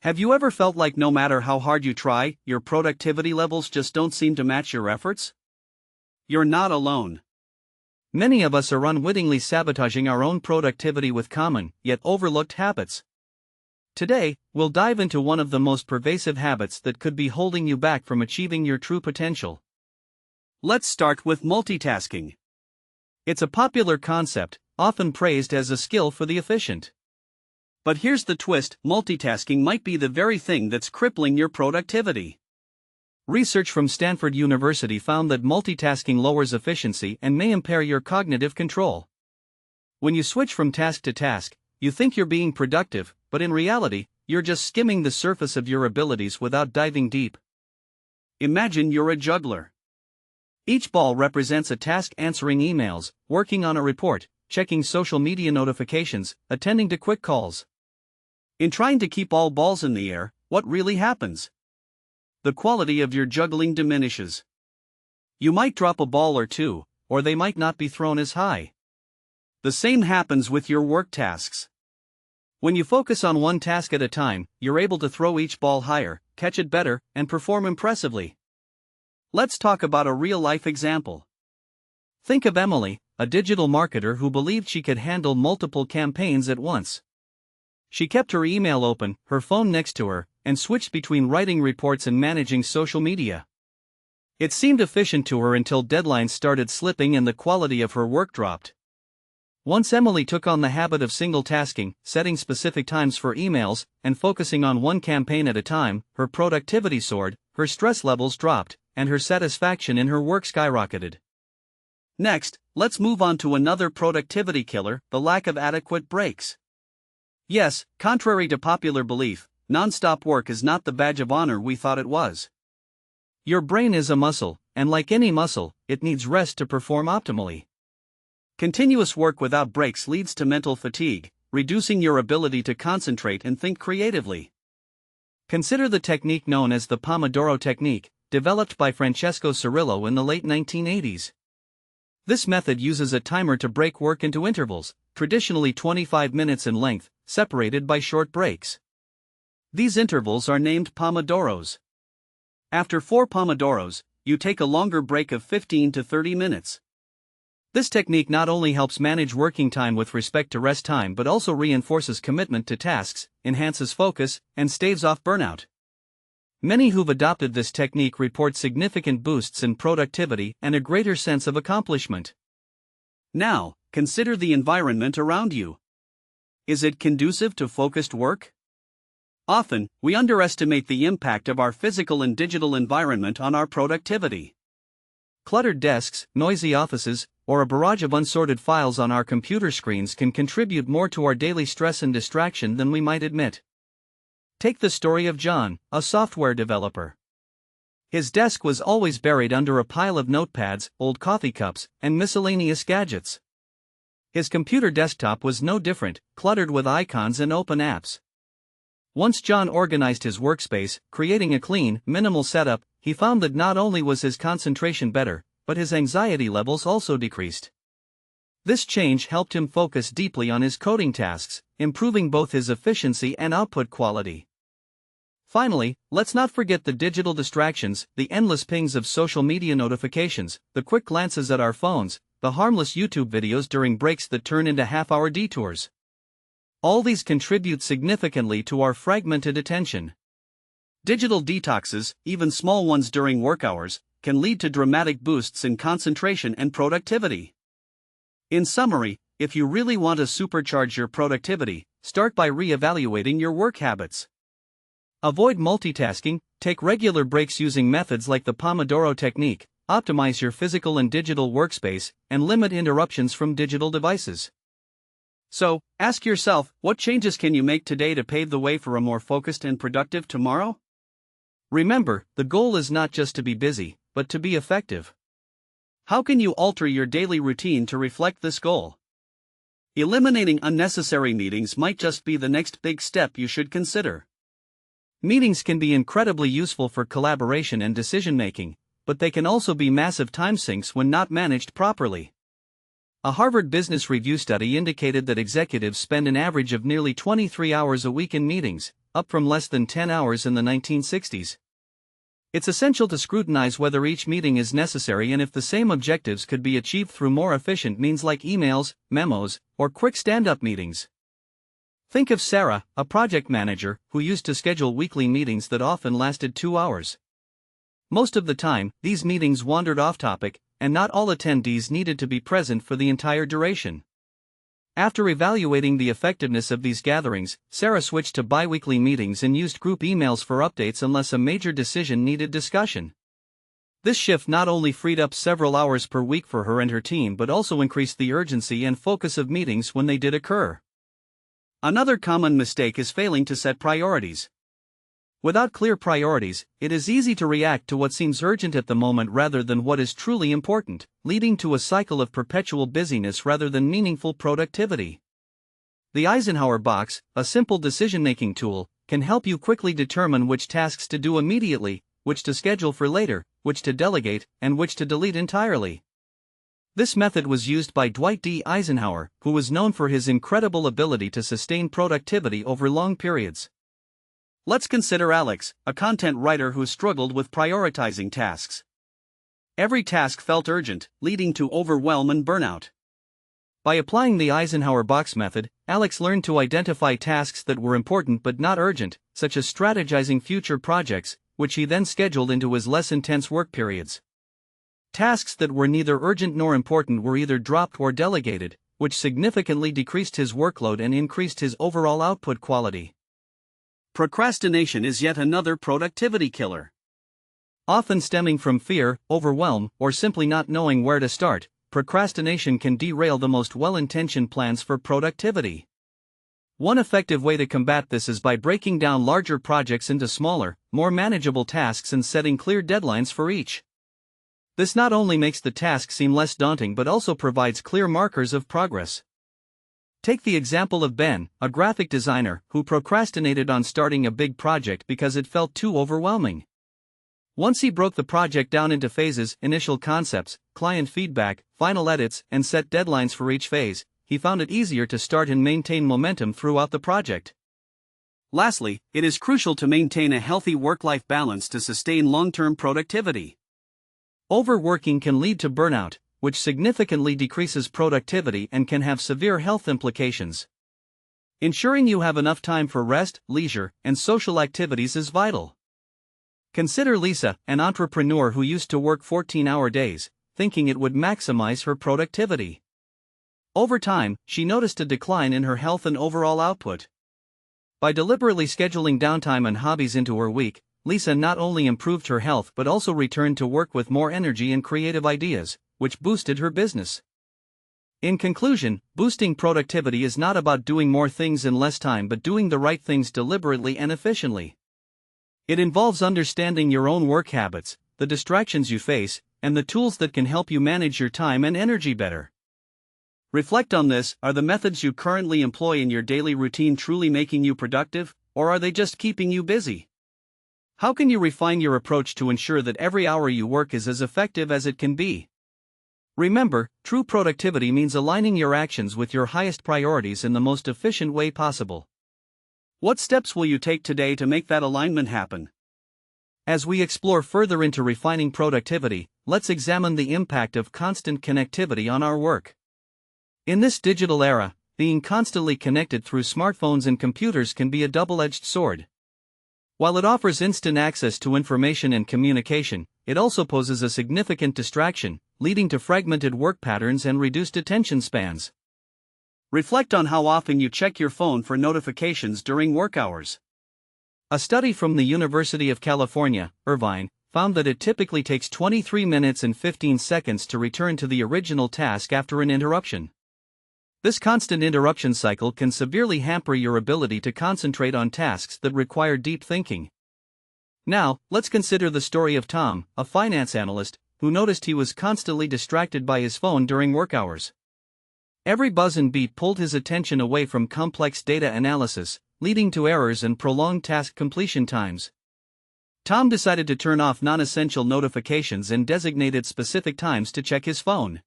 Have you ever felt like no matter how hard you try, your productivity levels just don't seem to match your efforts? You're not alone. Many of us are unwittingly sabotaging our own productivity with common, yet overlooked habits. Today, we'll dive into one of the most pervasive habits that could be holding you back from achieving your true potential. Let's start with multitasking. It's a popular concept, often praised as a skill for the efficient. But here's the twist: multitasking might be the very thing that's crippling your productivity. Research from Stanford University found that multitasking lowers efficiency and may impair your cognitive control. When you switch from task to task, you think you're being productive, but in reality, you're just skimming the surface of your abilities without diving deep. Imagine you're a juggler. Each ball represents a task: answering emails, working on a report, checking social media notifications, attending to quick calls. In trying to keep all balls in the air, what really happens? The quality of your juggling diminishes. You might drop a ball or two, or they might not be thrown as high. The same happens with your work tasks. When you focus on one task at a time, you're able to throw each ball higher, catch it better, and perform impressively. Let's talk about a real-life example. Think of Emily, a digital marketer who believed she could handle multiple campaigns at once. She kept her email open, her phone next to her, and switched between writing reports and managing social media. It seemed efficient to her until deadlines started slipping and the quality of her work dropped. Once Emily took on the habit of single tasking, setting specific times for emails, and focusing on one campaign at a time, her productivity soared, her stress levels dropped, and her satisfaction in her work skyrocketed. Next, let's move on to another productivity killer: the lack of adequate breaks. Yes, contrary to popular belief, non-stop work is not the badge of honor we thought it was. Your brain is a muscle, and like any muscle, it needs rest to perform optimally. Continuous work without breaks leads to mental fatigue, reducing your ability to concentrate and think creatively. Consider the technique known as the Pomodoro technique, developed by Francesco Cirillo in the late 1980s. This method uses a timer to break work into intervals, traditionally 25 minutes in length, separated by short breaks. These intervals are named Pomodoros. After 4 Pomodoros, you take a longer break of 15 to 30 minutes. This technique not only helps manage working time with respect to rest time but also reinforces commitment to tasks, enhances focus, and staves off burnout. Many who've adopted this technique report significant boosts in productivity and a greater sense of accomplishment. Now, consider the environment around you. Is it conducive to focused work? Often, we underestimate the impact of our physical and digital environment on our productivity. Cluttered desks, noisy offices, or a barrage of unsorted files on our computer screens can contribute more to our daily stress and distraction than we might admit. Take the story of John, a software developer. His desk was always buried under a pile of notepads, old coffee cups, and miscellaneous gadgets. His computer desktop was no different, cluttered with icons and open apps. Once John organized his workspace, creating a clean, minimal setup, he found that not only was his concentration better, but his anxiety levels also decreased. This change helped him focus deeply on his coding tasks, improving both his efficiency and output quality. Finally, let's not forget the digital distractions: the endless pings of social media notifications, the quick glances at our phones, the harmless YouTube videos during breaks that turn into half-hour detours. All these contribute significantly to our fragmented attention. Digital detoxes, even small ones during work hours, can lead to dramatic boosts in concentration and productivity. In summary, if you really want to supercharge your productivity, start by re-evaluating your work habits. Avoid multitasking, take regular breaks using methods like the Pomodoro technique, optimize your physical and digital workspace, and limit interruptions from digital devices. So, ask yourself, what changes can you make today to pave the way for a more focused and productive tomorrow? Remember, the goal is not just to be busy, but to be effective. How can you alter your daily routine to reflect this goal? Eliminating unnecessary meetings might just be the next big step you should consider. Meetings can be incredibly useful for collaboration and decision-making, but they can also be massive time sinks when not managed properly. A Harvard Business Review study indicated that executives spend an average of nearly 23 hours a week in meetings, up from less than 10 hours in the 1960s. It's essential to scrutinize whether each meeting is necessary and if the same objectives could be achieved through more efficient means like emails, memos, or quick stand-up meetings. Think of Sarah, a project manager, who used to schedule weekly meetings that often lasted 2 hours. Most of the time, these meetings wandered off topic, and not all attendees needed to be present for the entire duration. After evaluating the effectiveness of these gatherings, Sarah switched to bi-weekly meetings and used group emails for updates unless a major decision needed discussion. This shift not only freed up several hours per week for her and her team but also increased the urgency and focus of meetings when they did occur. Another common mistake is failing to set priorities. Without clear priorities, it is easy to react to what seems urgent at the moment rather than what is truly important, leading to a cycle of perpetual busyness rather than meaningful productivity. The Eisenhower box, a simple decision-making tool, can help you quickly determine which tasks to do immediately, which to schedule for later, which to delegate, and which to delete entirely. This method was used by Dwight D. Eisenhower, who was known for his incredible ability to sustain productivity over long periods. Let's consider Alex, a content writer who struggled with prioritizing tasks. Every task felt urgent, leading to overwhelm and burnout. By applying the Eisenhower box method, Alex learned to identify tasks that were important but not urgent, such as strategizing future projects, which he then scheduled into his less intense work periods. Tasks that were neither urgent nor important were either dropped or delegated, which significantly decreased his workload and increased his overall output quality. Procrastination is yet another productivity killer. Often stemming from fear, overwhelm, or simply not knowing where to start, procrastination can derail the most well-intentioned plans for productivity. One effective way to combat this is by breaking down larger projects into smaller, more manageable tasks and setting clear deadlines for each. This not only makes the task seem less daunting but also provides clear markers of progress. Take the example of Ben, a graphic designer, who procrastinated on starting a big project because it felt too overwhelming. Once he broke the project down into phases, initial concepts, client feedback, final edits, and set deadlines for each phase, he found it easier to start and maintain momentum throughout the project. Lastly, it is crucial to maintain a healthy work-life balance to sustain long-term productivity. Overworking can lead to burnout, which significantly decreases productivity and can have severe health implications. Ensuring you have enough time for rest, leisure, and social activities is vital. Consider Lisa, an entrepreneur who used to work 14-hour days, thinking it would maximize her productivity. Over time, she noticed a decline in her health and overall output. By deliberately scheduling downtime and hobbies into her week, Lisa not only improved her health but also returned to work with more energy and creative ideas, which boosted her business. In conclusion, boosting productivity is not about doing more things in less time but doing the right things deliberately and efficiently. It involves understanding your own work habits, the distractions you face, and the tools that can help you manage your time and energy better. Reflect on this: are the methods you currently employ in your daily routine truly making you productive, or are they just keeping you busy? How can you refine your approach to ensure that every hour you work is as effective as it can be? Remember, true productivity means aligning your actions with your highest priorities in the most efficient way possible. What steps will you take today to make that alignment happen? As we explore further into refining productivity, let's examine the impact of constant connectivity on our work. In this digital era, being constantly connected through smartphones and computers can be a double-edged sword. While it offers instant access to information and communication, it also poses a significant distraction, leading to fragmented work patterns and reduced attention spans. Reflect on how often you check your phone for notifications during work hours. A study from the University of California, Irvine, found that it typically takes 23 minutes and 15 seconds to return to the original task after an interruption. This constant interruption cycle can severely hamper your ability to concentrate on tasks that require deep thinking. Now, let's consider the story of Tom, a finance analyst, who noticed he was constantly distracted by his phone during work hours. Every buzz and beep pulled his attention away from complex data analysis, leading to errors and prolonged task completion times. Tom decided to turn off non-essential notifications and designated specific times to check his phone.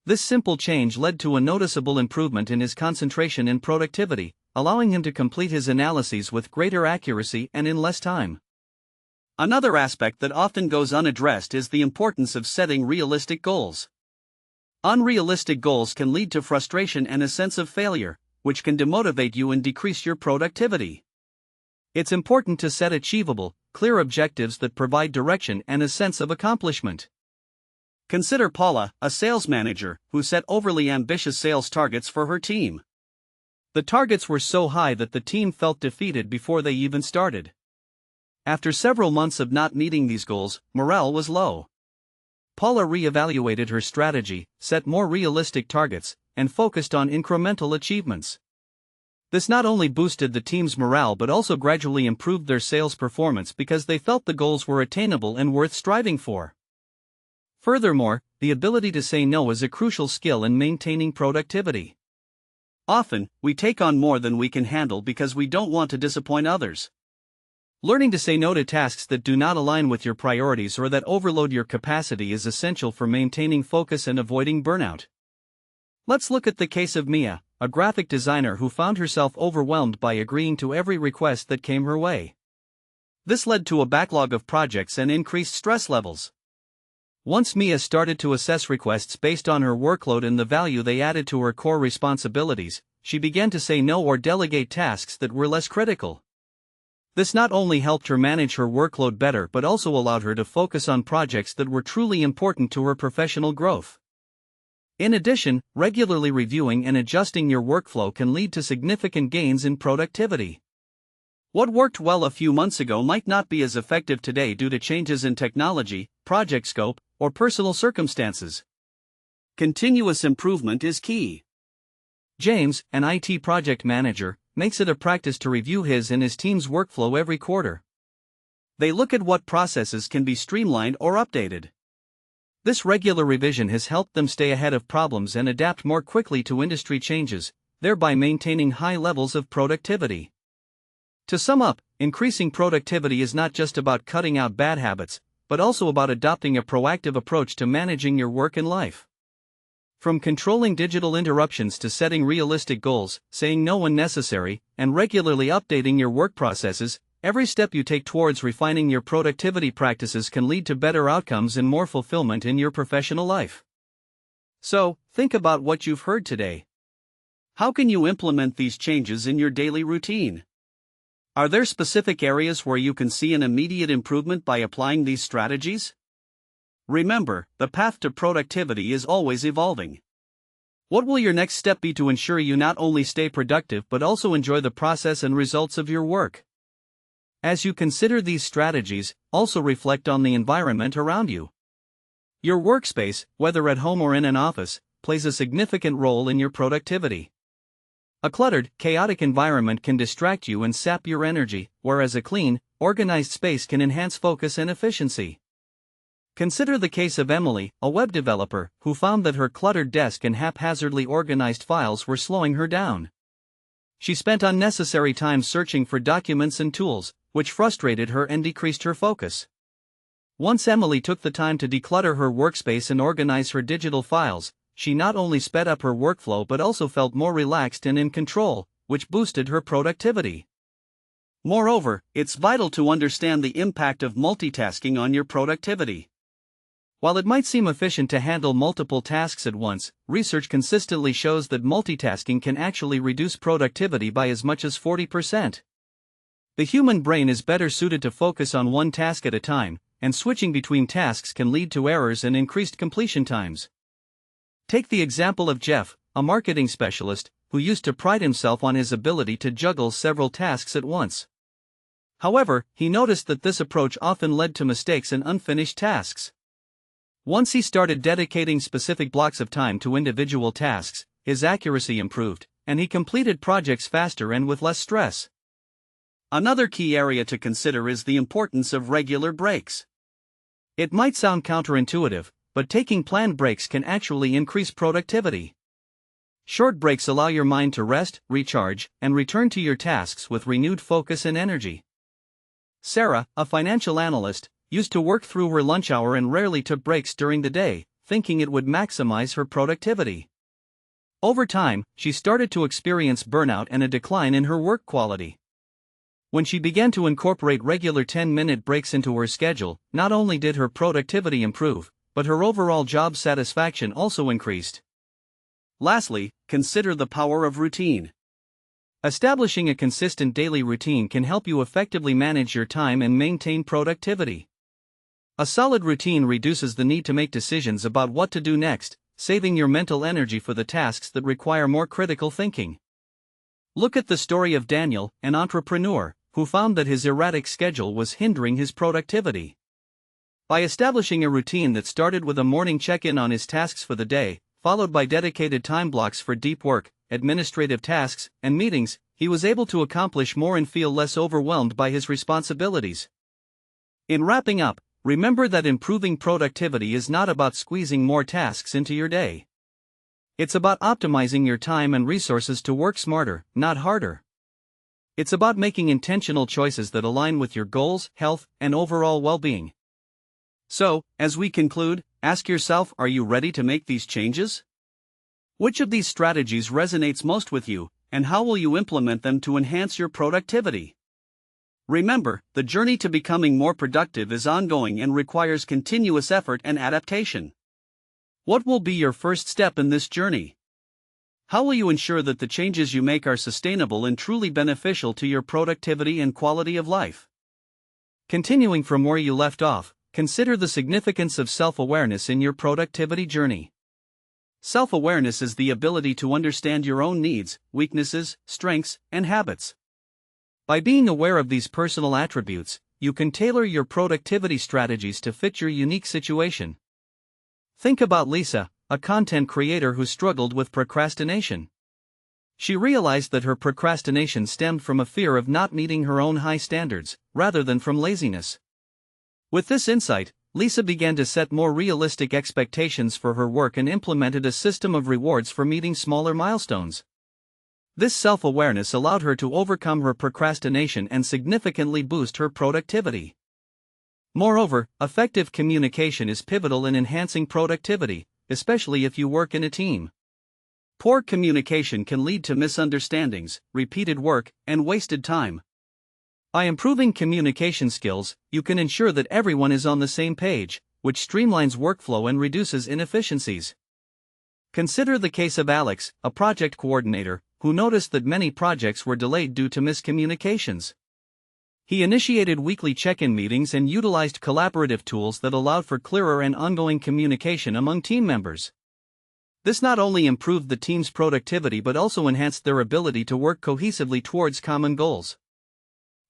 This simple change led to a noticeable improvement in his concentration and productivity, allowing him to complete his analyses with greater accuracy and in less time. Another aspect that often goes unaddressed is the importance of setting realistic goals. Unrealistic goals can lead to frustration and a sense of failure, which can demotivate you and decrease your productivity. It's important to set achievable, clear objectives that provide direction and a sense of accomplishment. Consider Paula, a sales manager, who set overly ambitious sales targets for her team. The targets were so high that the team felt defeated before they even started. After several months of not meeting these goals, morale was low. Paula re-evaluated her strategy, set more realistic targets, and focused on incremental achievements. This not only boosted the team's morale but also gradually improved their sales performance because they felt the goals were attainable and worth striving for. Furthermore, the ability to say no is a crucial skill in maintaining productivity. Often, we take on more than we can handle because we don't want to disappoint others. Learning to say no to tasks that do not align with your priorities or that overload your capacity is essential for maintaining focus and avoiding burnout. Let's look at the case of Mia, a graphic designer who found herself overwhelmed by agreeing to every request that came her way. This led to a backlog of projects and increased stress levels. Once Mia started to assess requests based on her workload and the value they added to her core responsibilities, she began to say no or delegate tasks that were less critical. This not only helped her manage her workload better but also allowed her to focus on projects that were truly important to her professional growth. In addition, regularly reviewing and adjusting your workflow can lead to significant gains in productivity. What worked well a few months ago might not be as effective today due to changes in technology, project scope, or personal circumstances. Continuous improvement is key. James, an IT project manager, makes it a practice to review his and his team's workflow every quarter. They look at what processes can be streamlined or updated. This regular revision has helped them stay ahead of problems and adapt more quickly to industry changes, thereby maintaining high levels of productivity. To sum up, increasing productivity is not just about cutting out bad habits, but also about adopting a proactive approach to managing your work and life. From controlling digital interruptions to setting realistic goals, saying no when necessary, and regularly updating your work processes, every step you take towards refining your productivity practices can lead to better outcomes and more fulfillment in your professional life. So, think about what you've heard today. How can you implement these changes in your daily routine? Are there specific areas where you can see an immediate improvement by applying these strategies? Remember, the path to productivity is always evolving. What will your next step be to ensure you not only stay productive but also enjoy the process and results of your work? As you consider these strategies, also reflect on the environment around you. Your workspace, whether at home or in an office, plays a significant role in your productivity. A cluttered, chaotic environment can distract you and sap your energy, whereas a clean, organized space can enhance focus and efficiency. Consider the case of Emily, a web developer, who found that her cluttered desk and haphazardly organized files were slowing her down. She spent unnecessary time searching for documents and tools, which frustrated her and decreased her focus. Once Emily took the time to declutter her workspace and organize her digital files, she not only sped up her workflow but also felt more relaxed and in control, which boosted her productivity. Moreover, it's vital to understand the impact of multitasking on your productivity. While it might seem efficient to handle multiple tasks at once, research consistently shows that multitasking can actually reduce productivity by as much as 40%. The human brain is better suited to focus on one task at a time, and switching between tasks can lead to errors and increased completion times. Take the example of Jeff, a marketing specialist, who used to pride himself on his ability to juggle several tasks at once. However, he noticed that this approach often led to mistakes and unfinished tasks. Once he started dedicating specific blocks of time to individual tasks, his accuracy improved, and he completed projects faster and with less stress. Another key area to consider is the importance of regular breaks. It might sound counterintuitive, but taking planned breaks can actually increase productivity. Short breaks allow your mind to rest, recharge, and return to your tasks with renewed focus and energy. Sarah, a financial analyst, used to work through her lunch hour and rarely took breaks during the day, thinking it would maximize her productivity. Over time, she started to experience burnout and a decline in her work quality. When she began to incorporate regular 10-minute breaks into her schedule, not only did her productivity improve, but her overall job satisfaction also increased. Lastly, consider the power of routine. Establishing a consistent daily routine can help you effectively manage your time and maintain productivity. A solid routine reduces the need to make decisions about what to do next, saving your mental energy for the tasks that require more critical thinking. Look at the story of Daniel, an entrepreneur, who found that his erratic schedule was hindering his productivity. By establishing a routine that started with a morning check-in on his tasks for the day, followed by dedicated time blocks for deep work, administrative tasks, and meetings, he was able to accomplish more and feel less overwhelmed by his responsibilities. In wrapping up, remember that improving productivity is not about squeezing more tasks into your day. It's about optimizing your time and resources to work smarter, not harder. It's about making intentional choices that align with your goals, health, and overall well-being. So, as we conclude, ask yourself, are you ready to make these changes? Which of these strategies resonates most with you, and how will you implement them to enhance your productivity? Remember, the journey to becoming more productive is ongoing and requires continuous effort and adaptation. What will be your first step in this journey? How will you ensure that the changes you make are sustainable and truly beneficial to your productivity and quality of life? Continuing from where you left off, consider the significance of self-awareness in your productivity journey. Self-awareness is the ability to understand your own needs, weaknesses, strengths, and habits. By being aware of these personal attributes, you can tailor your productivity strategies to fit your unique situation. Think about Lisa, a content creator who struggled with procrastination. She realized that her procrastination stemmed from a fear of not meeting her own high standards, rather than from laziness. With this insight, Lisa began to set more realistic expectations for her work and implemented a system of rewards for meeting smaller milestones. This self-awareness allowed her to overcome her procrastination and significantly boost her productivity. Moreover, effective communication is pivotal in enhancing productivity, especially if you work in a team. Poor communication can lead to misunderstandings, repeated work, and wasted time. By improving communication skills, you can ensure that everyone is on the same page, which streamlines workflow and reduces inefficiencies. Consider the case of Alex, a project coordinator, who noticed that many projects were delayed due to miscommunications. He initiated weekly check-in meetings and utilized collaborative tools that allowed for clearer and ongoing communication among team members. This not only improved the team's productivity but also enhanced their ability to work cohesively towards common goals.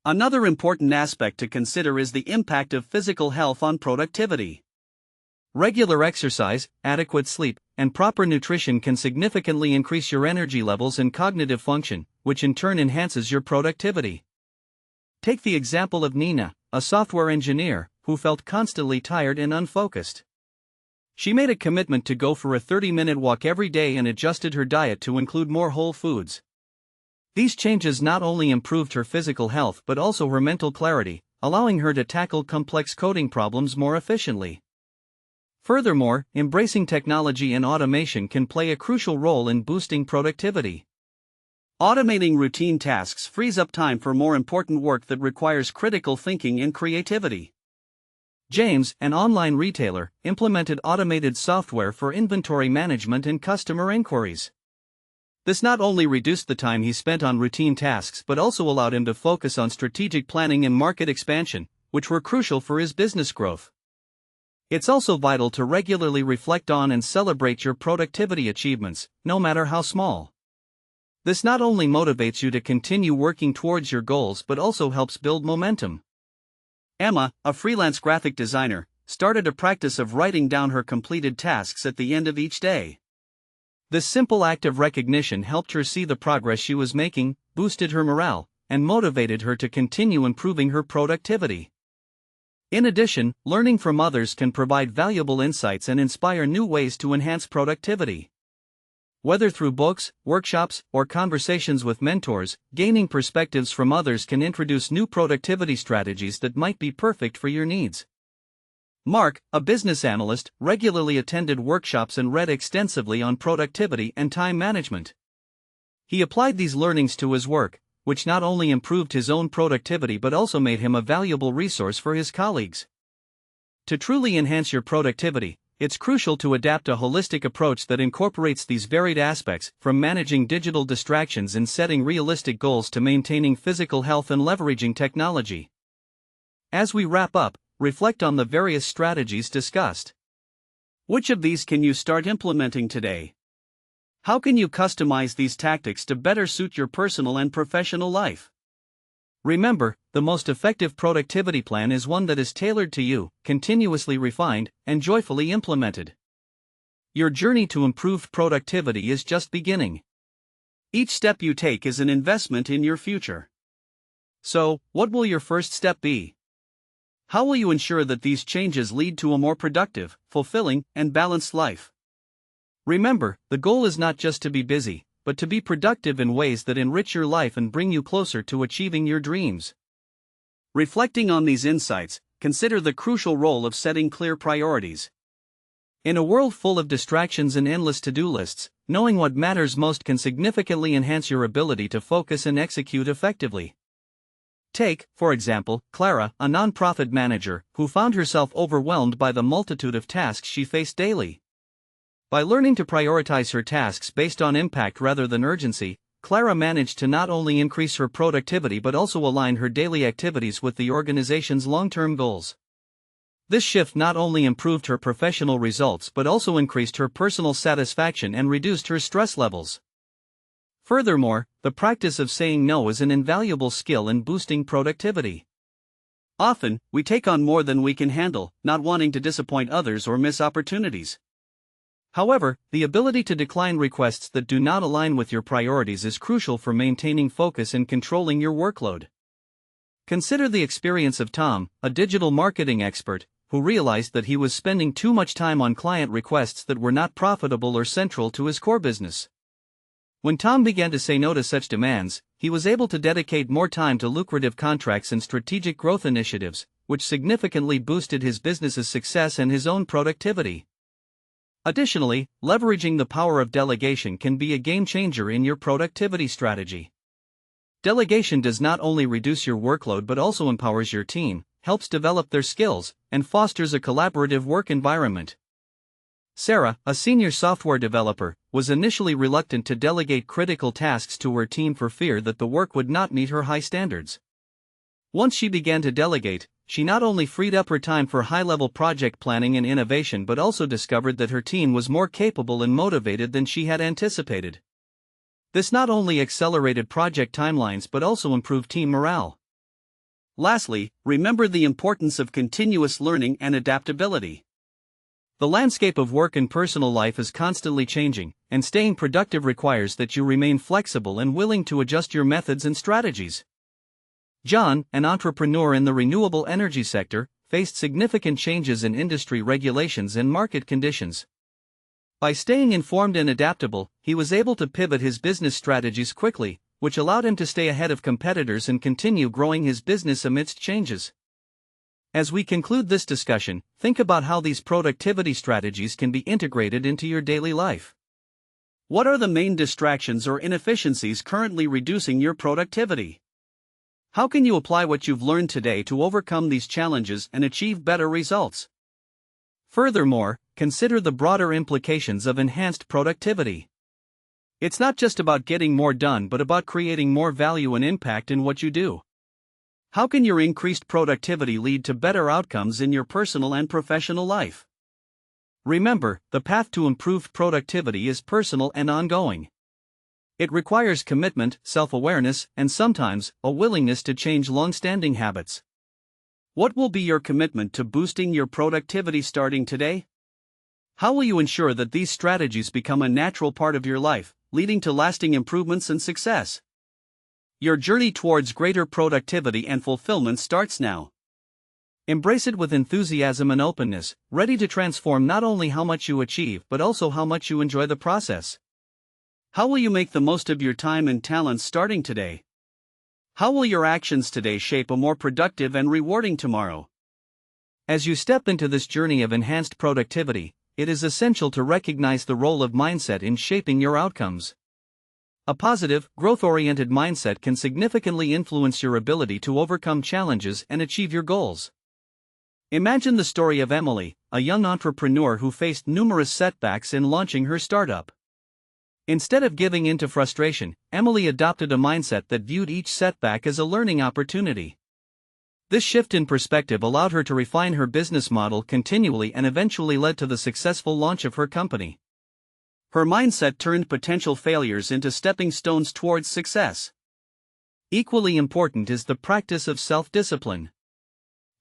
Another important aspect to consider is the impact of physical health on productivity. Regular exercise, adequate sleep, and proper nutrition can significantly increase your energy levels and cognitive function, which in turn enhances your productivity. Take the example of Nina, a software engineer, who felt constantly tired and unfocused. She made a commitment to go for a 30-minute walk every day and adjusted her diet to include more whole foods. These changes not only improved her physical health but also her mental clarity, allowing her to tackle complex coding problems more efficiently. Furthermore, embracing technology and automation can play a crucial role in boosting productivity. Automating routine tasks frees up time for more important work that requires critical thinking and creativity. James, an online retailer, implemented automated software for inventory management and customer inquiries. This not only reduced the time he spent on routine tasks but also allowed him to focus on strategic planning and market expansion, which were crucial for his business growth. It's also vital to regularly reflect on and celebrate your productivity achievements, no matter how small. This not only motivates you to continue working towards your goals but also helps build momentum. Emma, a freelance graphic designer, started a practice of writing down her completed tasks at the end of each day. This simple act of recognition helped her see the progress she was making, boosted her morale, and motivated her to continue improving her productivity. In addition, learning from others can provide valuable insights and inspire new ways to enhance productivity. Whether through books, workshops, or conversations with mentors, gaining perspectives from others can introduce new productivity strategies that might be perfect for your needs. Mark, a business analyst, regularly attended workshops and read extensively on productivity and time management. He applied these learnings to his work, which not only improved his own productivity but also made him a valuable resource for his colleagues. To truly enhance your productivity, it's crucial to adapt a holistic approach that incorporates these varied aspects, from managing digital distractions and setting realistic goals to maintaining physical health and leveraging technology. As we wrap up, reflect on the various strategies discussed. Which of these can you start implementing today? How can you customize these tactics to better suit your personal and professional life? Remember, the most effective productivity plan is one that is tailored to you, continuously refined, and joyfully implemented. Your journey to improved productivity is just beginning. Each step you take is an investment in your future. So, what will your first step be? How will you ensure that these changes lead to a more productive, fulfilling, and balanced life? Remember, the goal is not just to be busy, but to be productive in ways that enrich your life and bring you closer to achieving your dreams. Reflecting on these insights, consider the crucial role of setting clear priorities. In a world full of distractions and endless to-do lists, knowing what matters most can significantly enhance your ability to focus and execute effectively. Take, for example, Clara, a nonprofit manager, who found herself overwhelmed by the multitude of tasks she faced daily. By learning to prioritize her tasks based on impact rather than urgency, Clara managed to not only increase her productivity but also align her daily activities with the organization's long-term goals. This shift not only improved her professional results but also increased her personal satisfaction and reduced her stress levels. Furthermore, the practice of saying no is an invaluable skill in boosting productivity. Often, we take on more than we can handle, not wanting to disappoint others or miss opportunities. However, the ability to decline requests that do not align with your priorities is crucial for maintaining focus and controlling your workload. Consider the experience of Tom, a digital marketing expert, who realized that he was spending too much time on client requests that were not profitable or central to his core business. When Tom began to say no to such demands, he was able to dedicate more time to lucrative contracts and strategic growth initiatives, which significantly boosted his business's success and his own productivity. Additionally, leveraging the power of delegation can be a game-changer in your productivity strategy. Delegation does not only reduce your workload but also empowers your team, helps develop their skills, and fosters a collaborative work environment. Sarah, a senior software developer, was initially reluctant to delegate critical tasks to her team for fear that the work would not meet her high standards. Once she began to delegate, she not only freed up her time for high-level project planning and innovation but also discovered that her team was more capable and motivated than she had anticipated. This not only accelerated project timelines but also improved team morale. Lastly, remember the importance of continuous learning and adaptability. The landscape of work and personal life is constantly changing, and staying productive requires that you remain flexible and willing to adjust your methods and strategies. John, an entrepreneur in the renewable energy sector, faced significant changes in industry regulations and market conditions. By staying informed and adaptable, he was able to pivot his business strategies quickly, which allowed him to stay ahead of competitors and continue growing his business amidst changes. As we conclude this discussion, think about how these productivity strategies can be integrated into your daily life. What are the main distractions or inefficiencies currently reducing your productivity? How can you apply what you've learned today to overcome these challenges and achieve better results? Furthermore, consider the broader implications of enhanced productivity. It's not just about getting more done but about creating more value and impact in what you do. How can your increased productivity lead to better outcomes in your personal and professional life? Remember, the path to improved productivity is personal and ongoing. It requires commitment, self-awareness, and sometimes, a willingness to change long-standing habits. What will be your commitment to boosting your productivity starting today? How will you ensure that these strategies become a natural part of your life, leading to lasting improvements and success? Your journey towards greater productivity and fulfillment starts now. Embrace it with enthusiasm and openness, ready to transform not only how much you achieve but also how much you enjoy the process. How will you make the most of your time and talents starting today? How will your actions today shape a more productive and rewarding tomorrow? As you step into this journey of enhanced productivity, it is essential to recognize the role of mindset in shaping your outcomes. A positive, growth-oriented mindset can significantly influence your ability to overcome challenges and achieve your goals. Imagine the story of Emily, a young entrepreneur who faced numerous setbacks in launching her startup. Instead of giving in to frustration, Emily adopted a mindset that viewed each setback as a learning opportunity. This shift in perspective allowed her to refine her business model continually and eventually led to the successful launch of her company. Her mindset turned potential failures into stepping stones towards success. Equally important is the practice of self-discipline.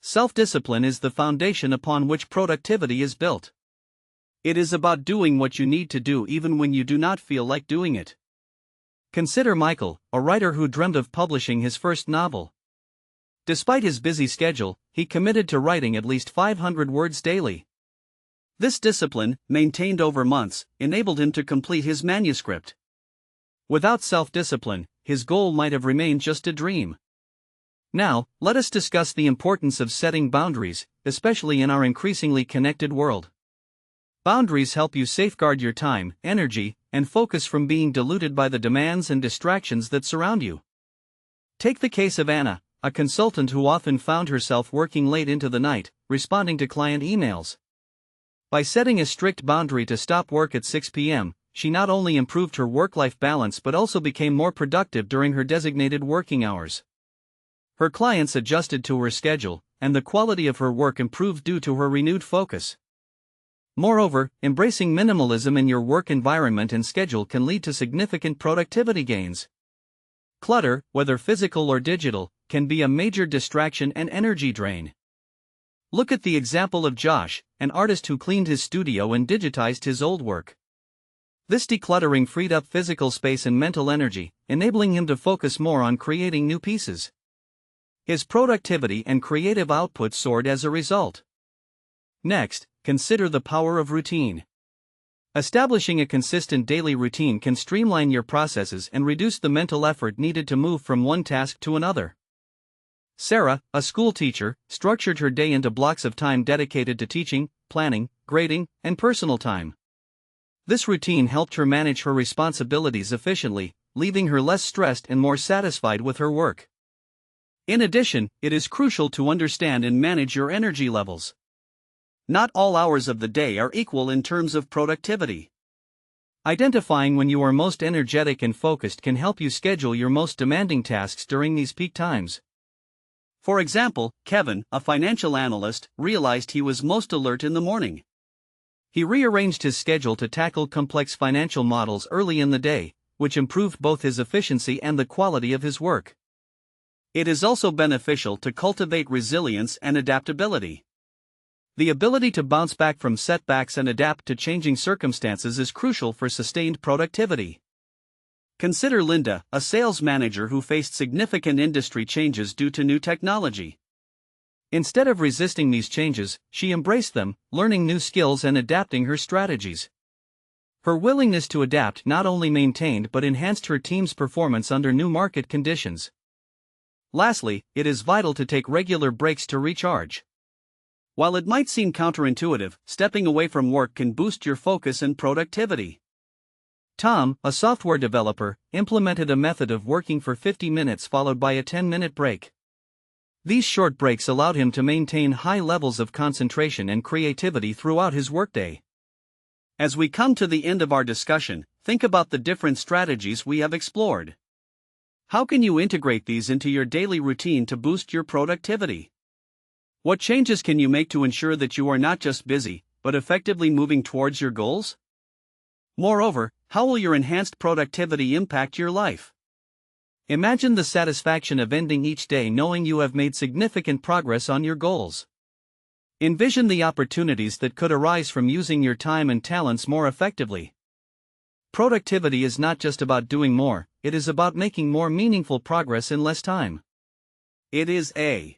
Self-discipline is the foundation upon which productivity is built. It is about doing what you need to do even when you do not feel like doing it. Consider Michael, a writer who dreamed of publishing his first novel. Despite his busy schedule, he committed to writing at least 500 words daily. This discipline, maintained over months, enabled him to complete his manuscript. Without self-discipline, his goal might have remained just a dream. Now, let us discuss the importance of setting boundaries, especially in our increasingly connected world. Boundaries help you safeguard your time, energy, and focus from being diluted by the demands and distractions that surround you. Take the case of Anna, a consultant who often found herself working late into the night, responding to client emails. By setting a strict boundary to stop work at 6 p.m., she not only improved her work-life balance but also became more productive during her designated working hours. Her clients adjusted to her schedule, and the quality of her work improved due to her renewed focus. Moreover, embracing minimalism in your work environment and schedule can lead to significant productivity gains. Clutter, whether physical or digital, can be a major distraction and energy drain. Look at the example of Josh, an artist who cleaned his studio and digitized his old work. This decluttering freed up physical space and mental energy, enabling him to focus more on creating new pieces. His productivity and creative output soared as a result. Next, consider the power of routine. Establishing a consistent daily routine can streamline your processes and reduce the mental effort needed to move from one task to another. Sarah, a school teacher, structured her day into blocks of time dedicated to teaching, planning, grading, and personal time. This routine helped her manage her responsibilities efficiently, leaving her less stressed and more satisfied with her work. In addition, it is crucial to understand and manage your energy levels. Not all hours of the day are equal in terms of productivity. Identifying when you are most energetic and focused can help you schedule your most demanding tasks during these peak times. For example, Kevin, a financial analyst, realized he was most alert in the morning. He rearranged his schedule to tackle complex financial models early in the day, which improved both his efficiency and the quality of his work. It is also beneficial to cultivate resilience and adaptability. The ability to bounce back from setbacks and adapt to changing circumstances is crucial for sustained productivity. Consider Linda, a sales manager who faced significant industry changes due to new technology. Instead of resisting these changes, she embraced them, learning new skills and adapting her strategies. Her willingness to adapt not only maintained but enhanced her team's performance under new market conditions. Lastly, it is vital to take regular breaks to recharge. While it might seem counterintuitive, stepping away from work can boost your focus and productivity. Tom, a software developer, implemented a method of working for 50 minutes followed by a 10-minute break. These short breaks allowed him to maintain high levels of concentration and creativity throughout his workday. As we come to the end of our discussion, think about the different strategies we have explored. How can you integrate these into your daily routine to boost your productivity? What changes can you make to ensure that you are not just busy, but effectively moving towards your goals? Moreover, how will your enhanced productivity impact your life? Imagine the satisfaction of ending each day knowing you have made significant progress on your goals. Envision the opportunities that could arise from using your time and talents more effectively. Productivity is not just about doing more, it is about making more meaningful progress in less time. It is a